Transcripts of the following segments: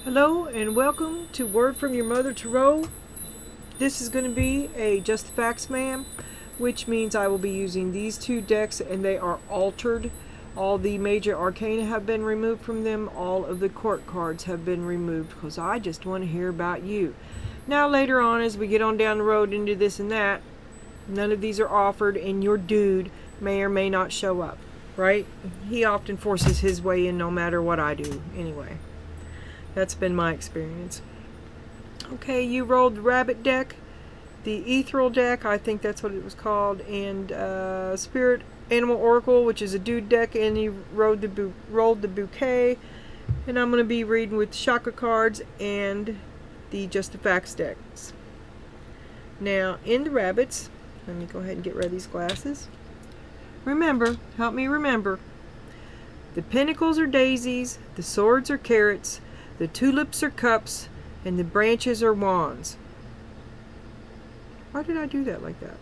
Hello and welcome to Word from Your Mother Tarot. This is going to be a Just the Facts Ma'am, which means I will be using these two decks and they are altered. All the major arcana have been removed from them. All of the court cards have been removed because I just want to hear about you. Now later on, as we get on down the road into this and that, none of these are offered and your dude may or may not show up, right? He often forces his way in no matter what I do anyway. That's been my experience. Okay, you rolled the rabbit deck, the ethereal deck, I think that's what it was called, and spirit animal oracle, which is a dude deck, and you rolled the bouquet. And I'm going to be reading with chakra cards and the Just the Facts decks. Now, in the rabbits, let me go ahead and get rid of these glasses. Remember, help me remember. The pentacles are daisies, the swords are carrots, the tulips are cups, and the branches are wands. Why did I do that like that?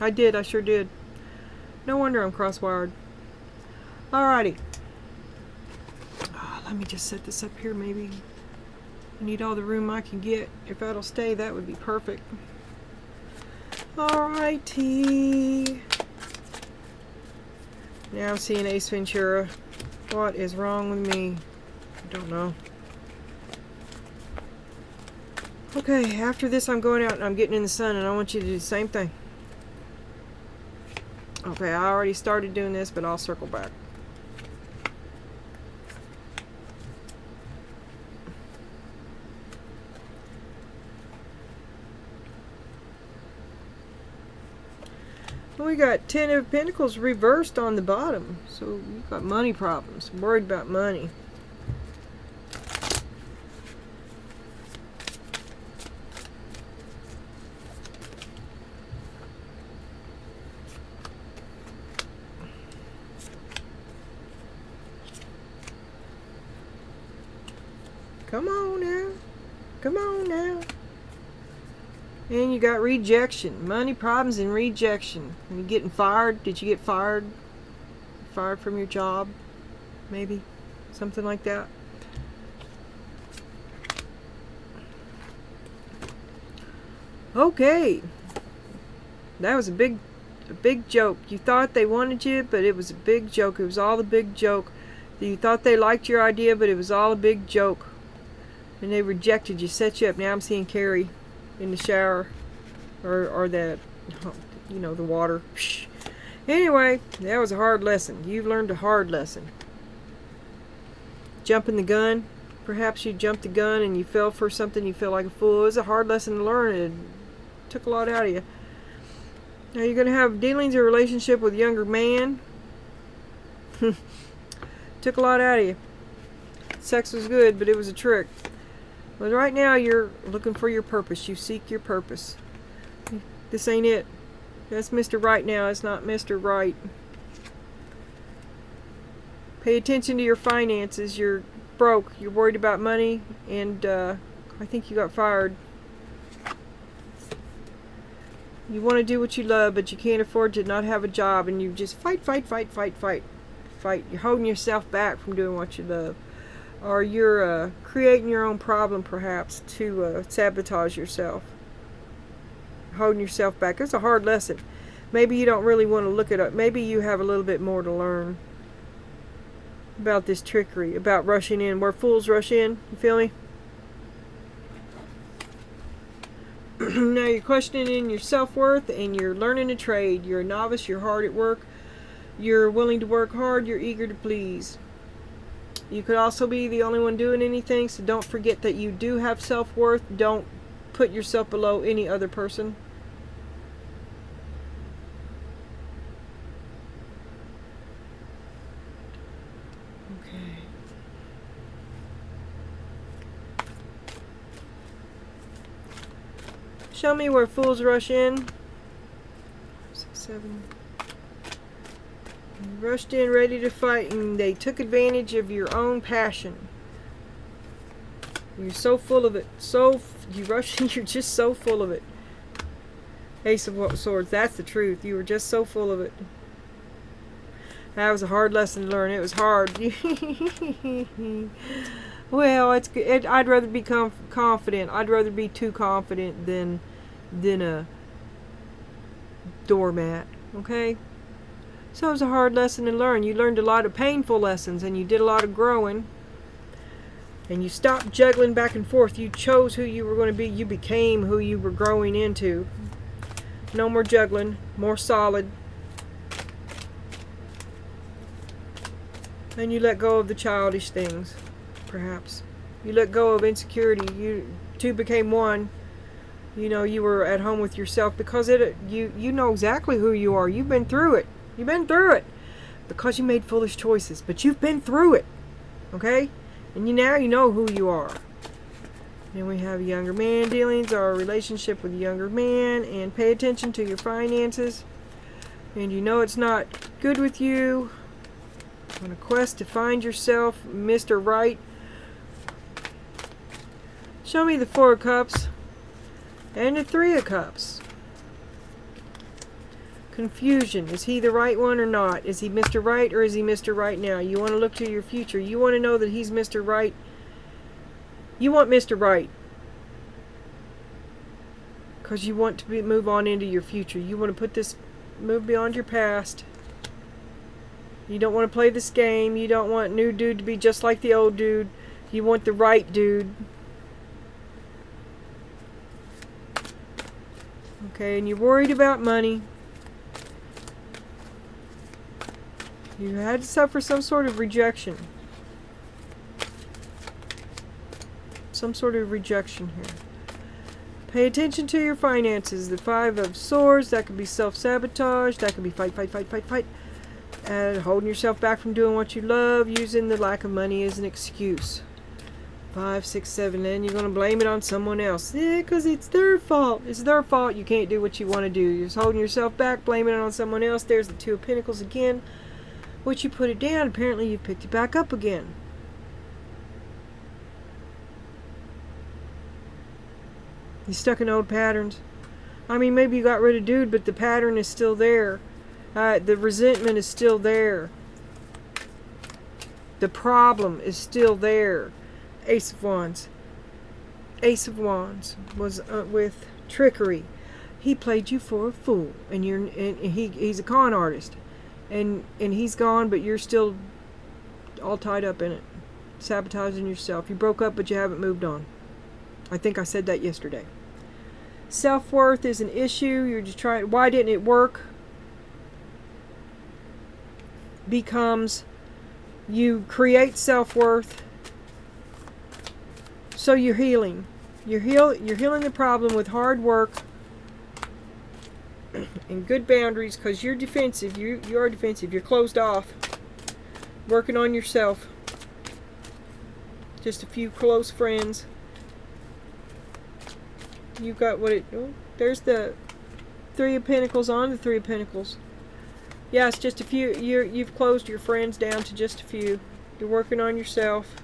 I did, I sure did. No wonder I'm cross-wired. Alrighty. Let me just set this up here maybe. I need all the room I can get. If that'll stay, that would be perfect. Alrighty. Now I'm seeing Ace Ventura. What is wrong with me? I don't know. Okay, after this I'm going out and I'm getting in the sun and I want you to do the same thing. Okay, I already started doing this, but I'll circle back. We got 10 of Pentacles reversed on the bottom. So you've got money problems. Worried about money. Come on now. Come on now. And you got rejection. Money problems and rejection. Are you getting fired? Did you get fired? Fired from your job? Maybe? Something like that. Okay. That was a big joke. You thought they wanted you, but it was a big joke. It was all a big joke. You thought they liked your idea, but it was all a big joke. And they rejected you, set you up. Now I'm seeing Carrie in the shower, or that, you know, the water. Anyway, that was a hard lesson. You learned a hard lesson. Jumping the gun. Perhaps you jumped the gun and you fell for something. You feel like a fool. It was a hard lesson to learn. It took a lot out of you. Now you're going to have dealings or relationship with a younger man. Took a lot out of you. Sex was good, but it was a trick. But right now you're looking for your purpose. You seek your purpose. This ain't it. That's Mr. Right now. It's not Mr. Right. Pay attention to your finances. You're broke. You're worried about money. And I think you got fired. You want to do what you love, but you can't afford to not have a job. And you just fight. You're holding yourself back from doing what you love. Or you're creating your own problem, perhaps, to sabotage yourself. Holding yourself back. It's a hard lesson. Maybe you don't really want to look it up. Maybe you have a little bit more to learn about this trickery, about rushing in, where fools rush in. You feel me? Now you're questioning your self-worth and you're learning a trade. You're a novice. You're hard at work. You're willing to work hard. You're eager to please. You could also be the only one doing anything, so don't forget that you do have self-worth. Don't put yourself below any other person. Okay. Show me where fools rush in. 6, 7. You rushed in ready to fight and they took advantage of your own passion. You're so full of it. You rush in, you're just so full of it. Ace of Swords, that's the truth. You were just so full of it. That was a hard lesson to learn. It was hard. Well, I'd rather be confident. I'd rather be too confident than a doormat. Okay? So it was a hard lesson to learn. You learned a lot of painful lessons, and you did a lot of growing. And you stopped juggling back and forth. You chose who you were going to be. You became who you were growing into. No more juggling. More solid. And you let go of the childish things, perhaps. You let go of insecurity. You two became one. You know, you were at home with yourself because you know exactly who you are. You've been through it. You've been through it. Because you made foolish choices. But you've been through it. Okay? And now you know who you are. And we have younger man dealings, our relationship with a younger man, and pay attention to your finances. And you know it's not good with you. On a quest to find yourself, Mr. Right. Show me the 4 of Cups and the 3 of Cups. Confusion. Is he the right one or not? Is he Mr. Right or is he Mr. Right now? You want to look to your future. You want to know that he's Mr. Right. You want Mr. Right. Because you want to move on into your future. You want to move beyond your past. You don't want to play this game. You don't want new dude to be just like the old dude. You want the right dude. Okay, and you're worried about money. You had to suffer some sort of rejection. Some sort of rejection here. Pay attention to your finances. The 5 of Swords, that could be self-sabotage. That could be fight. And holding yourself back from doing what you love. Using the lack of money as an excuse. 5, 6, 7. And you're going to blame it on someone else. Yeah, because it's their fault. It's their fault you can't do what you want to do. You're just holding yourself back, blaming it on someone else. There's the 2 of Pentacles again. Once you put it down, apparently you picked it back up again. You stuck in old patterns. I mean, maybe you got rid of dude, but the pattern is still there. The resentment is still there. The problem is still there. Ace of Wands. Ace of Wands was with trickery. He played you for a fool, and he's a con artist. And he's gone, but you're still all tied up in it. Sabotaging yourself. You broke up, but you haven't moved on. I think I said that yesterday. Self-worth is an issue. You're just trying... Why didn't it work? Becomes... You create self-worth. So you're healing. You're healing the problem with hard work. And good boundaries, because you're defensive. You are defensive. You're closed off. Working on yourself. Just a few close friends. You've got there's the 3 of Pentacles on the 3 of Pentacles. Yeah, it's just a few. You've closed your friends down to just a few. You're working on yourself.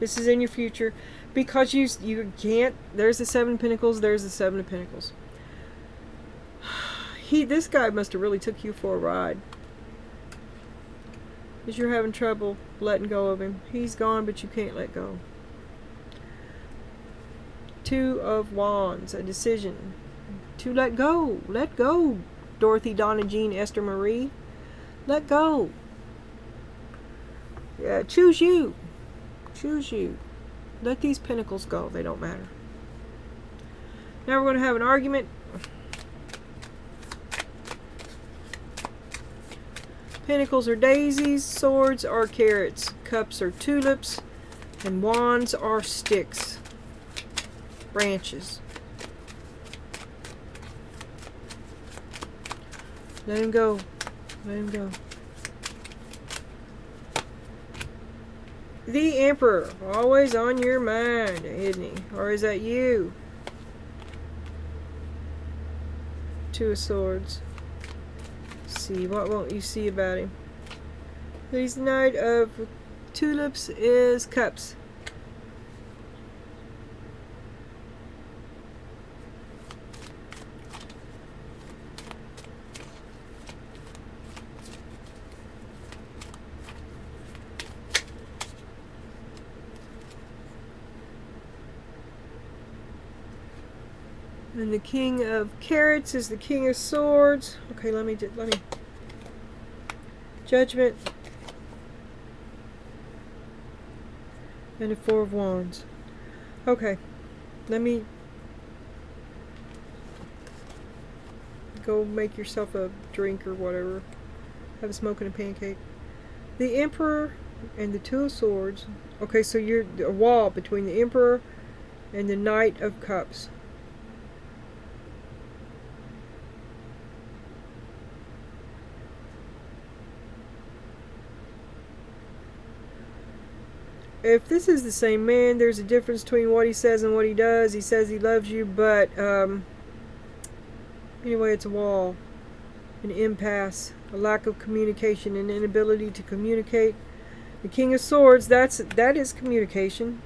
This is in your future. Because you can't. There's the 7 of Pentacles. There's the 7 of Pentacles. This guy must have really took you for a ride. Because you're having trouble letting go of him. He's gone, but you can't let go. 2 of Wands, a decision. To let go. Let go. Dorothy, Donna, Jean, Esther, Marie. Let go. Yeah, choose you. Choose you. Let these pentacles go. They don't matter. Now we're going to have an argument. Pentacles are daisies, swords are carrots, cups are tulips, and wands are sticks, branches. Let him go. Let him go. The Emperor, always on your mind, isn't he? Or is that you? 2 of Swords. See, what won't you see about him? His Knight of Tulips is cups. And the King of Carrots is the King of Swords. Okay, let me Judgment. And the Four of Wands. Okay, let me go make yourself a drink or whatever. Have a smoke and a pancake. The Emperor and the Two of Swords. Okay, so you're a wall between the Emperor and the Knight of Cups. If this is the same man, there's a difference between what he says and what he does. He says he loves you, but anyway, it's a wall, an impasse, a lack of communication, an inability to communicate. The King of Swords, that is communication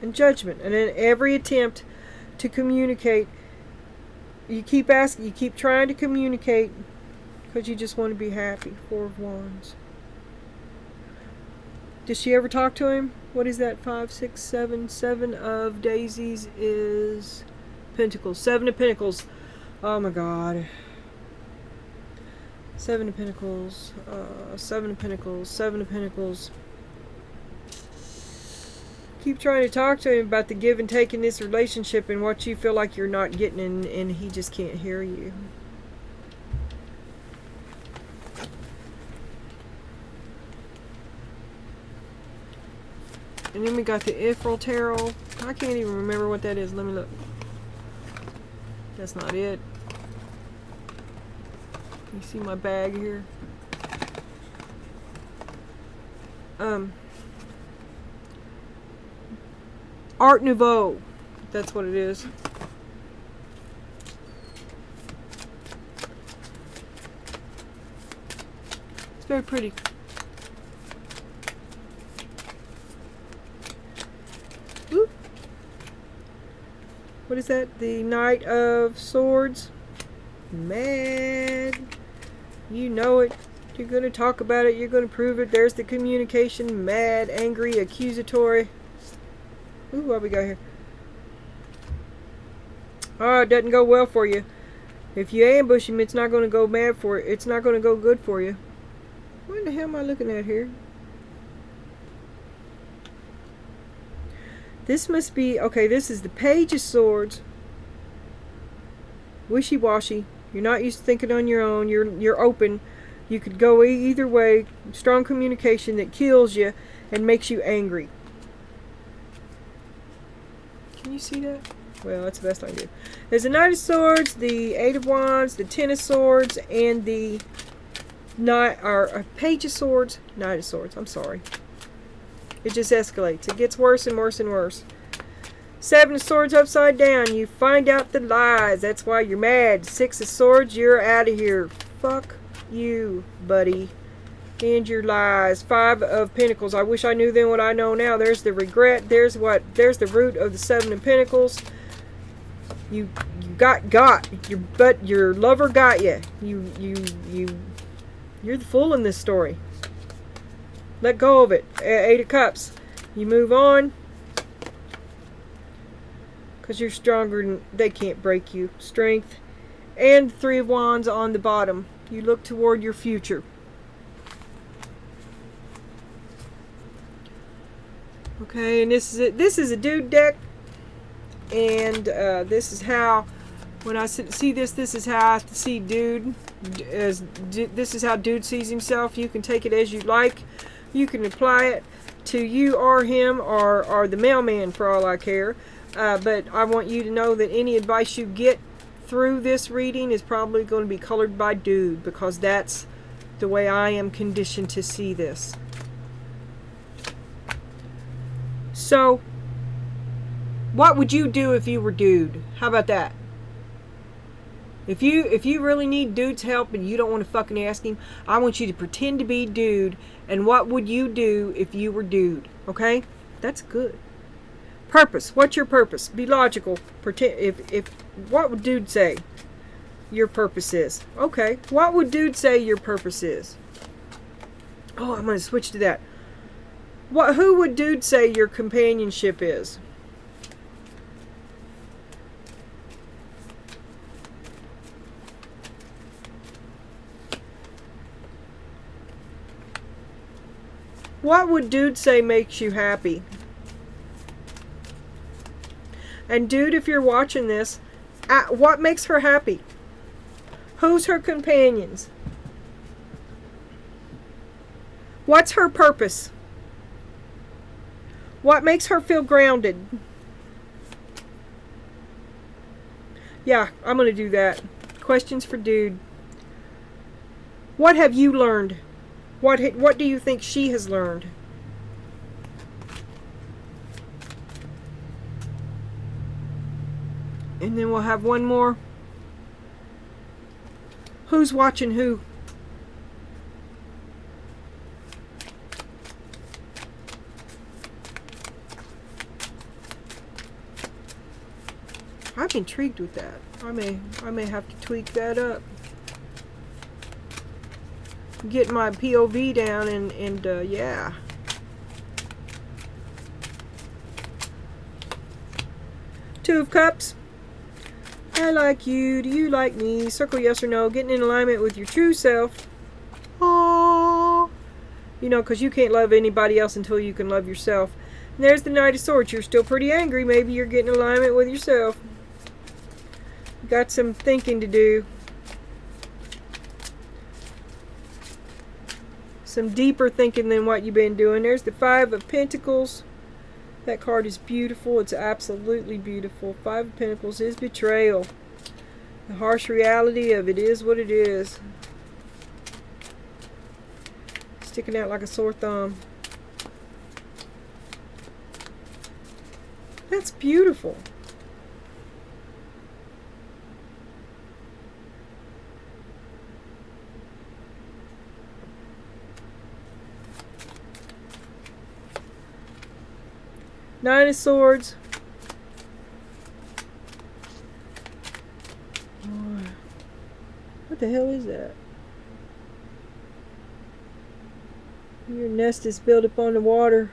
and judgment. And in every attempt to communicate, you keep asking, you keep trying to communicate because you just want to be happy. Four of Wands. Does she ever talk to him? What is that? 5, 6, 7. 7 of daisies is Pentacles. 7 of Pentacles. Oh my God. 7 of Pentacles. 7 of Pentacles. 7 of Pentacles. Keep trying to talk to him about the give and take in this relationship and what you feel like you're not getting, and he just can't hear you. And then we got the Ifril Tarot. I can't even remember what that is. Let me look. That's not it. You see my bag here? Art Nouveau. That's what it is. It's very pretty. Ooh. What is that? The Knight of Swords. Mad. You know it. You're going to talk about it. You're going to prove it. There's the communication. Mad, angry, accusatory. Ooh, what we got here? Oh, it doesn't go well for you. If you ambush him, it's not going to go mad for you. It's not going to go good for you. What the hell am I looking at here? This must be... Okay, this is the Page of Swords. Wishy-washy. You're not used to thinking on your own. You're open. You could go either way. Strong communication that kills you and makes you angry. Can you see that? Well, that's the best I can do. There's the Knight of Swords, the Eight of Wands, the Ten of Swords, and the Page of Swords. Knight of Swords. I'm sorry. It just escalates. It gets worse and worse and worse. Seven of Swords upside down. You find out the lies. That's why you're mad. Six of Swords. You're out of here. Fuck you, buddy. And your lies. Five of Pentacles. I wish I knew then what I know now. There's the regret. There's the root of the Seven of Pentacles. You got. Your lover got you. You're the fool in this story. Let go of it. Eight of Cups. You move on. Because you're stronger and they can't break you. Strength. And Three of Wands on the bottom. You look toward your future. Okay, and this is a dude deck, and this is how, when I see this is how I see dude. This is how dude sees himself. You can take it as you like. You can apply it to you or him or the mailman for all I care. But I want you to know that any advice you get through this reading is probably going to be colored by dude, because that's the way I am conditioned to see this. So, what would you do if you were dude? How about that? If you really need dude's help and you don't want to fucking ask him, I want you to pretend to be dude. And what would you do if you were dude? Okay? That's good. Purpose. What's your purpose? Be logical. Pretend. What would dude say your purpose is? Okay. What would dude say your purpose is? Oh, I'm going to switch to that. Who would dude say your companionship is? What would dude say makes you happy? And dude, if you're watching this, what makes her happy? Who's her companions? What's her purpose? What makes her feel grounded? Yeah, I'm going to do that. Questions for dude. What have you learned? What do you think she has learned? And then we'll have one more. Who's watching who? I'm intrigued with that. I may have to tweak that up. Get my POV down and yeah. Two of Cups. I like you. Do you like me? Circle yes or no. Getting in alignment with your true self. Aww. You know, because you can't love anybody else until you can love yourself. And there's the Knight of Swords. You're still pretty angry. Maybe you're getting in alignment with yourself. Got some thinking to do. Some deeper thinking than what you've been doing. There's the Five of Pentacles. That card is beautiful. It's absolutely beautiful. Five of Pentacles is betrayal. The harsh reality of it is what it is. Sticking out like a sore thumb. That's beautiful. Nine of Swords. What the hell is that? Your nest is built upon the water.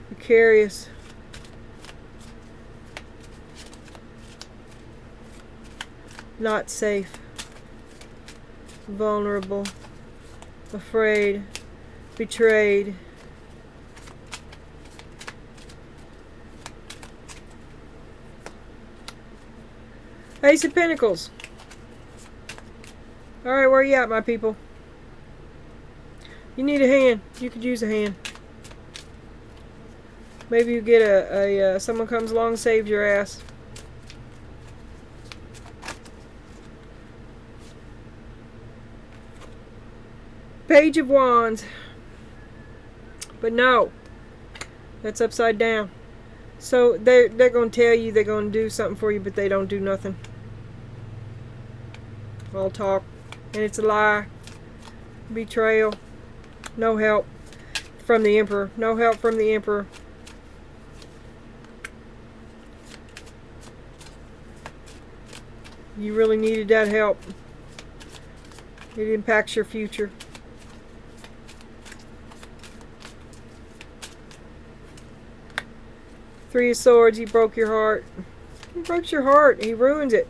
Precarious. Not safe. Vulnerable. Afraid. Betrayed. Ace of Pentacles. Alright, where you at, my people? You need a hand. You could use a hand. Maybe you get someone comes along and saves your ass. Page of Wands. But no. That's upside down. So they're going to tell you they're going to do something for you, but they don't do nothing. All talk. And it's a lie. Betrayal. No help from the Emperor. No help from the Emperor. You really needed that help. It impacts your future. Three of Swords, he broke your heart. He breaks your heart. He ruins it.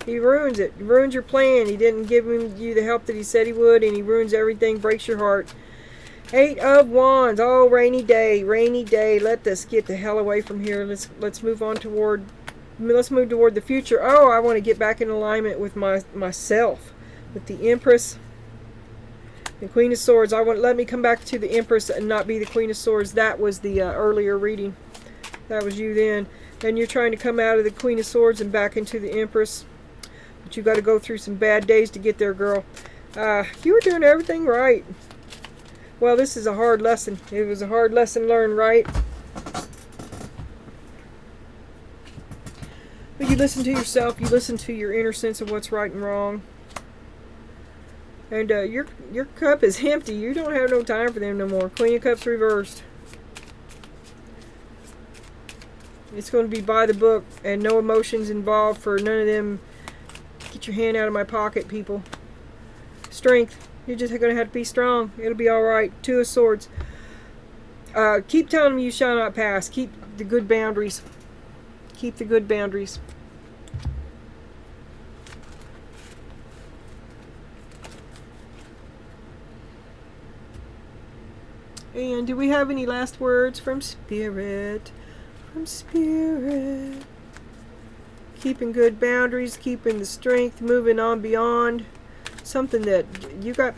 He ruins it. He ruins your plan. He didn't give you the help that he said he would, and he ruins everything, breaks your heart. Eight of Wands. Oh, rainy day. Rainy day. Let us get the hell away from here. Let's move on toward... Let's move toward the future. Oh, I want to get back in alignment with myself. With the Empress. The Queen of Swords. Let me come back to the Empress and not be the Queen of Swords. That was the earlier reading. That was you then. And you're trying to come out of the Queen of Swords and back into the Empress. But you got to go through some bad days to get there, girl. You were doing everything right. Well, this is a hard lesson. It was a hard lesson learned, right? But you listen to yourself. You listen to your inner sense of what's right and wrong. And your cup is empty. You don't have no time for them no more. Queen of Cups reversed. It's going to be by the book and no emotions involved for none of them. Get your hand out of my pocket, people. Strength. You're just going to have to be strong. It'll be alright. Two of Swords. Keep telling them you shall not pass. Keep the good boundaries. Keep the good boundaries. And do we have any last words from Spirit? From Spirit. Keeping good boundaries, keeping the strength, moving on beyond. Something that you got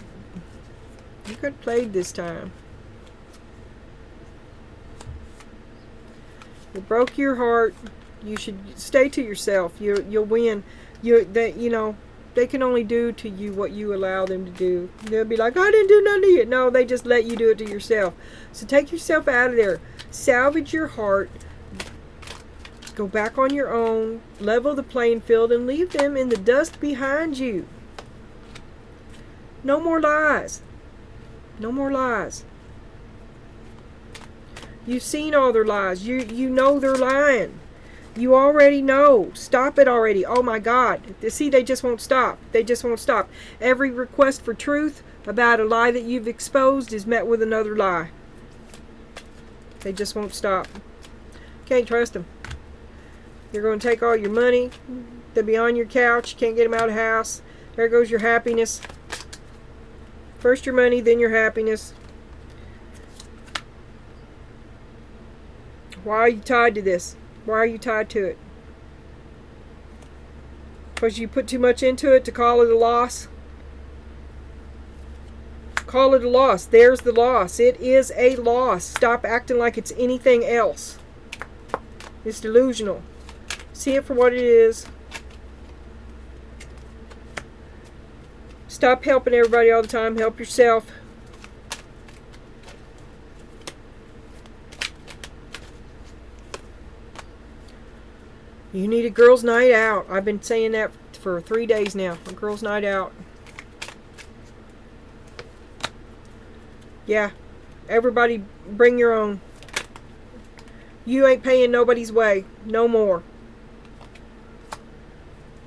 played this time. It broke your heart. You should stay to yourself. You'll win. They can only do to you what you allow them to do. They'll be like, I didn't do nothing to you. No, they just let you do it to yourself. So take yourself out of there. Salvage your heart. Go back on your own. Level the playing field and leave them in the dust behind you. No more lies. No more lies. You've seen all their lies. You know they're lying. You already know. Stop it already. Oh my God. See, they just won't stop. They just won't stop. Every request for truth about a lie that you've exposed is met with another lie. They just won't stop. Can't trust them. You're going to take all your money. They'll be on your couch. You can't get them out of the house. There goes your happiness. First your money, then your happiness. Why are you tied to this? Why are you tied to it? Because you put too much into it to call it a loss? Call it a loss. There's the loss. It is a loss. Stop acting like it's anything else. It's delusional. See it for what it is. Stop helping everybody all the time. Help yourself. You need a girls' night out. I've been saying that for 3 days now. A girls' night out. Yeah. Everybody bring your own. You ain't paying nobody's way. No more.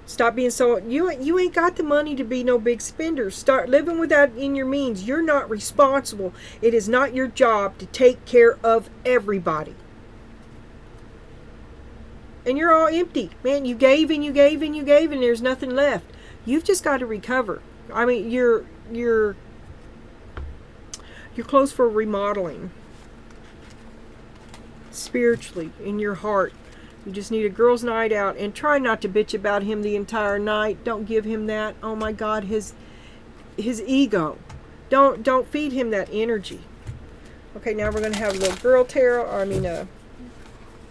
Stop being so... You ain't got the money to be no big spender. Start living with that in your means. You're not responsible. It is not your job to take care of everybody. And you're all empty. Man, you gave and you gave and you gave and there's nothing left. You've just got to recover. I mean, you're close for remodeling. Spiritually, in your heart. You just need a girls' night out. And try not to bitch about him the entire night. Don't give him that. Oh my God, his ego. Don't feed him that energy. Okay, now we're going to have a little girl tarot.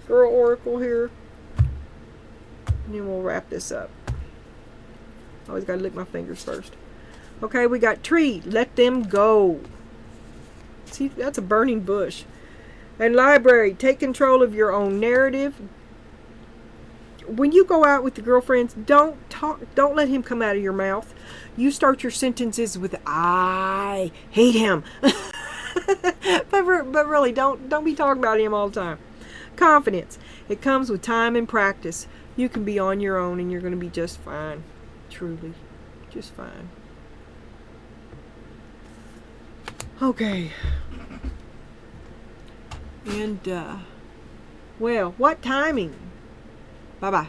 Girl oracle here. And then we'll wrap this up. Always got to lick my fingers first. Okay, we got tree. Let them go. See, that's a burning bush. And library. Take control of your own narrative. When you go out with the girlfriends, don't let him come out of your mouth. You start your sentences with I hate him. but really, don't be talking about him all the time. Confidence. It comes with time and practice. You can be on your own and you're going to be just fine. Truly. Just fine. Okay. And, well, what timing? Bye-bye.